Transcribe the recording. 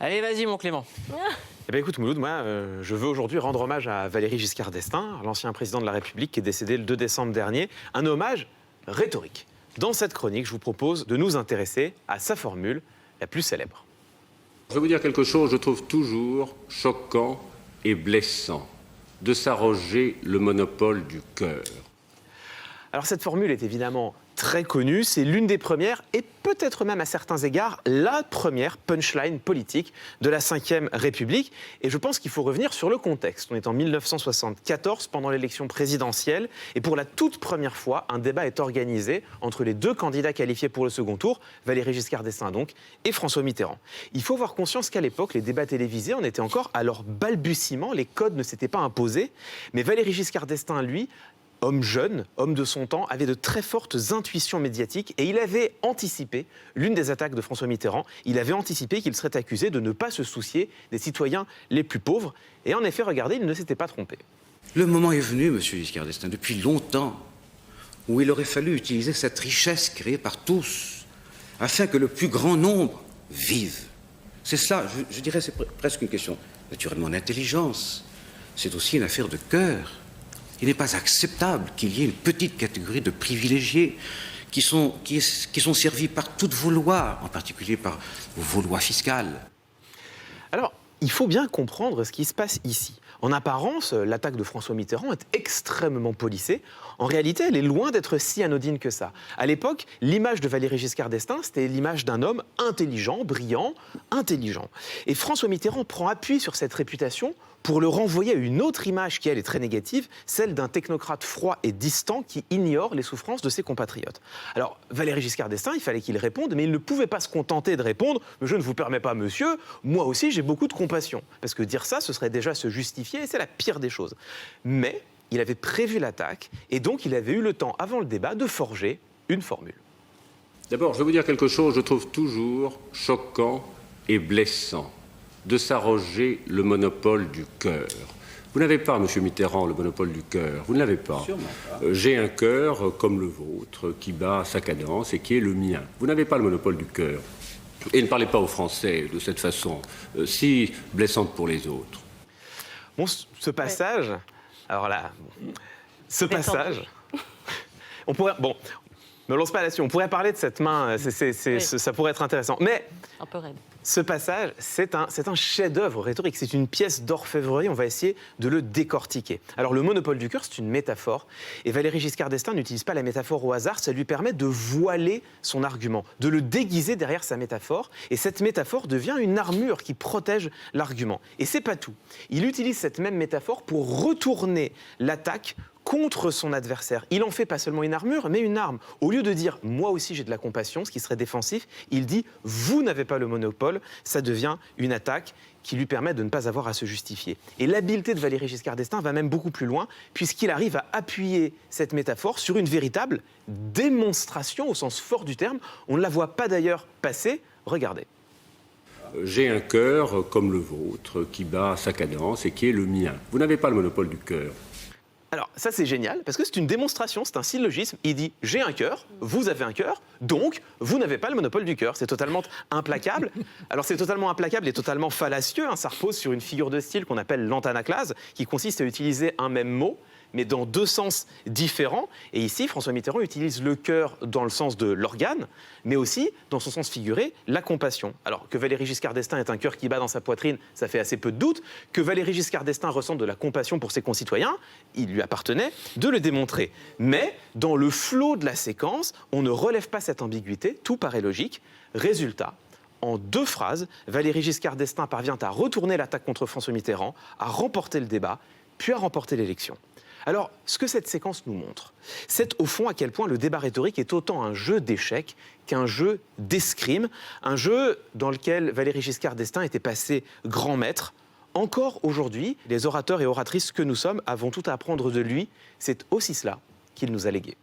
Allez, vas-y, mon Clément. Eh bien, écoute, Mouloud, moi, je veux aujourd'hui rendre hommage à Valéry Giscard d'Estaing, l'ancien président de la République qui est décédé le 2 décembre dernier. Un hommage rhétorique. Dans cette chronique, je vous propose de nous intéresser à sa formule la plus célèbre. Je vais vous dire quelque chose, je trouve toujours choquant et blessant de s'arroger le monopole du cœur. Alors cette formule est évidemment très connue, c'est l'une des premières et peut-être même à certains égards la première punchline politique de la Ve République. Et je pense qu'il faut revenir sur le contexte. On est en 1974 pendant l'élection présidentielle et pour la toute première fois, un débat est organisé entre les deux candidats qualifiés pour le second tour, Valéry Giscard d'Estaing donc et François Mitterrand. Il faut avoir conscience qu'à l'époque, les débats télévisés en étaient encore à leur balbutiement, les codes ne s'étaient pas imposés, mais Valéry Giscard d'Estaing, lui, homme jeune, homme de son temps, avait de très fortes intuitions médiatiques et il avait anticipé l'une des attaques de François Mitterrand. Il avait anticipé qu'il serait accusé de ne pas se soucier des citoyens les plus pauvres. Et en effet, regardez, il ne s'était pas trompé. Le moment est venu, M. Giscard d'Estaing, depuis longtemps, où il aurait fallu utiliser cette richesse créée par tous, afin que le plus grand nombre vive. C'est cela, je dirais, c'est presque une question naturellement d'intelligence. C'est aussi une affaire de cœur. Il n'est pas acceptable qu'il y ait une petite catégorie de privilégiés qui sont servis par toutes vos lois, en particulier par vos lois fiscales. Alors, il faut bien comprendre ce qui se passe ici. En apparence, l'attaque de François Mitterrand est extrêmement policée. En réalité, elle est loin d'être si anodine que ça. À l'époque, l'image de Valéry Giscard d'Estaing, c'était l'image d'un homme intelligent, brillant, intelligent. Et François Mitterrand prend appui sur cette réputation pour le renvoyer à une autre image qui, elle, est très négative, celle d'un technocrate froid et distant qui ignore les souffrances de ses compatriotes. Alors, Valéry Giscard d'Estaing, il fallait qu'il réponde, mais il ne pouvait pas se contenter de répondre « Je ne vous permets pas, monsieur, moi aussi j'ai beaucoup de compassion ». Parce que dire ça, ce serait déjà se justifier, et c'est la pire des choses. Mais il avait prévu l'attaque, et donc il avait eu le temps, avant le débat, de forger une formule. D'abord, je vais vous dire quelque chose, je trouve toujours choquant et blessant de s'arroger le monopole du cœur. Vous n'avez pas, M. Mitterrand, le monopole du cœur. Vous ne l'avez pas. J'ai un cœur comme le vôtre, qui bat sa cadence et qui est le mien. Vous n'avez pas le monopole du cœur. Et ne parlez pas aux Français de cette façon, si blessante pour les autres. Bon, ce passage... Alors là, ce passage... On pourrait... Bon, ne me lance pas là-dessus. On pourrait parler de cette main, ça pourrait être intéressant. Mais... Un peu raide. Ce passage, c'est un chef-d'œuvre rhétorique, c'est une pièce d'orfèvrerie, on va essayer de le décortiquer. Alors le monopole du cœur, c'est une métaphore, et Valéry Giscard d'Estaing n'utilise pas la métaphore au hasard, ça lui permet de voiler son argument, de le déguiser derrière sa métaphore, et cette métaphore devient une armure qui protège l'argument. Et c'est pas tout, il utilise cette même métaphore pour retourner l'attaque contre son adversaire. Il en fait pas seulement une armure, mais une arme. Au lieu de dire « moi aussi j'ai de la compassion », ce qui serait défensif, il dit « vous n'avez pas le monopole », ça devient une attaque qui lui permet de ne pas avoir à se justifier. Et l'habileté de Valéry Giscard d'Estaing va même beaucoup plus loin, puisqu'il arrive à appuyer cette métaphore sur une véritable démonstration, au sens fort du terme. On ne la voit pas d'ailleurs passer, regardez. J'ai un cœur comme le vôtre, qui bat sa cadence et qui est le mien. Vous n'avez pas le monopole du cœur. Alors ça c'est génial parce que c'est une démonstration, c'est un syllogisme. Il dit j'ai un cœur, vous avez un cœur, donc vous n'avez pas le monopole du cœur. C'est totalement implacable. Alors c'est totalement implacable et totalement fallacieux. Ça repose sur une figure de style qu'on appelle l'antanaclase, qui consiste à utiliser un même mot mais dans deux sens différents. Et ici, François Mitterrand utilise le cœur dans le sens de l'organe, mais aussi, dans son sens figuré, la compassion. Alors que Valéry Giscard d'Estaing est un cœur qui bat dans sa poitrine, ça fait assez peu de doute. Que Valéry Giscard d'Estaing ressente de la compassion pour ses concitoyens, il lui appartenait de le démontrer. Mais, dans le flot de la séquence, on ne relève pas cette ambiguïté, tout paraît logique. Résultat, en deux phrases, Valéry Giscard d'Estaing parvient à retourner l'attaque contre François Mitterrand, à remporter le débat, puis à remporter l'élection. Alors, ce que cette séquence nous montre, c'est au fond à quel point le débat rhétorique est autant un jeu d'échecs qu'un jeu d'escrime, un jeu dans lequel Valéry Giscard d'Estaing était passé grand maître. Encore aujourd'hui, les orateurs et oratrices que nous sommes avons tout à apprendre de lui. C'est aussi cela qu'il nous a légué.